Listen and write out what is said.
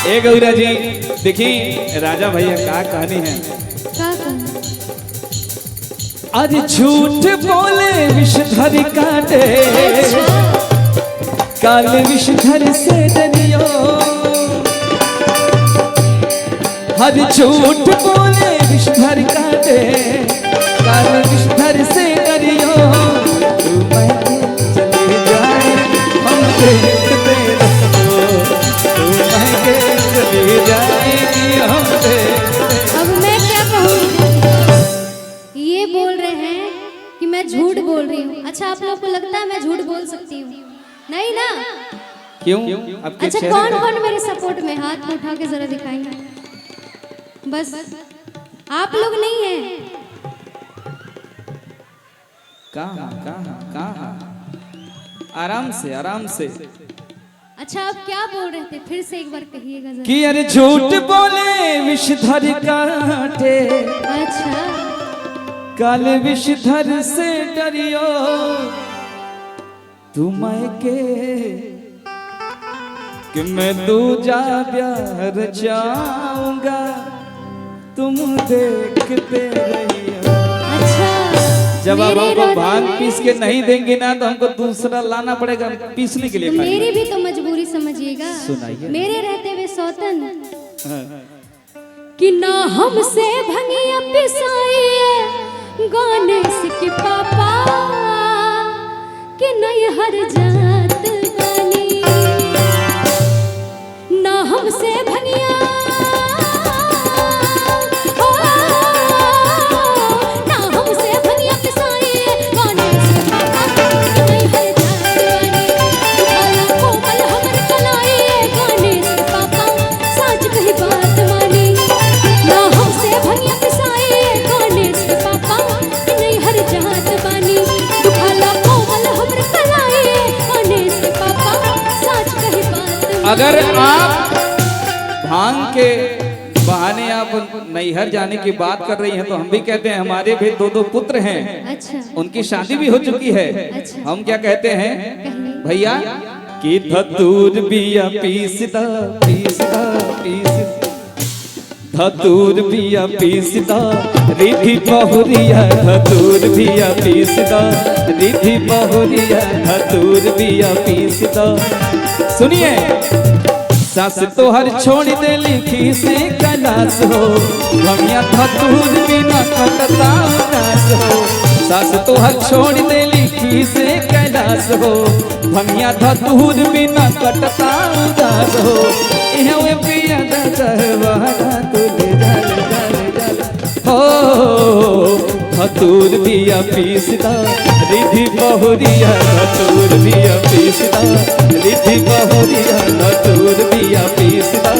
ए गौरा जी देखिए राजा भैया क्या कहानी है। आज झूठ बोले विषधर काटे, काले विषधर से डरियो। हर झूठ बोले विषधर काटे, काले विषधर से डरियो। तू मैं चले जाए हम देखते रहो, तू मैं चले जाएगी हम देखते। अब मैं क्या कहूँ, ये बोल रहे हैं कि मैं झूठ बोल रही हूँ। अच्छा आप लोग को लगता है मैं झूठ बोल सकती हूँ? नहीं ना? क्यों? अच्छा कौन कौन मेरे सपोर्ट में हाथ उठा के जरा दिखाएंगे? बस आप लोग नहीं हैं। कहाँ? आराम से आराम से। अच्छा आप क्या बोल रहे थे, फिर से एक बार कहिएगा जरा। कि अरे झूठ बोले विषधर काटे, अच्छा काले विषधर से डरियो। तुम कि मैं दूजा प्यार चाहूंगा, तुम देखते रहियो। अच्छा जब आप हमको भांग पीस के नहीं देंगे ना तो हमको दूसरा लाना पड़ेगा पीसने के लिए। मेरी भी तो मजबूरी समझिएगा। सुनाइए। मेरे रहते हुए सौतन कि ना हमसे भंगिया पिसाइए गणेश के पापा, कि नहीं हर जात बनी। ना हमसे भंगिया अगर आप भांग के बहाने आप नैहर जाने की बात कर रही हैं तो हम भी कहते हैं हमारे भी दो पुत्र हैं। अच्छा उनकी शादी भी हो चुकी है। अच्छा। हम क्या कहते हैं भैया कि धतूर बिया पीसदा पीसदा पीसदा, धतूर बिया पीसदा रिधि बहुरिया, धतूर बिया पीसदा रिधि बहुरिया, धतूर बिया पीसदा। सुनिए सास तो हर छोड़ दे लिखी से कैलाश हो, भमिया धतूर बिना कटता उदास हो। सास तो हर छोड़ दे लिखी से कैलाश हो, भमिया धतूर बिना कटता उदास हो। इहवे पिया दसवारा तुले जल जल जल हो, धतूर बिया पीसदा रिधि बहुरिया, धतूर बिया पीसदा रिधि बहुरिया, धतूर बिया पीसदा।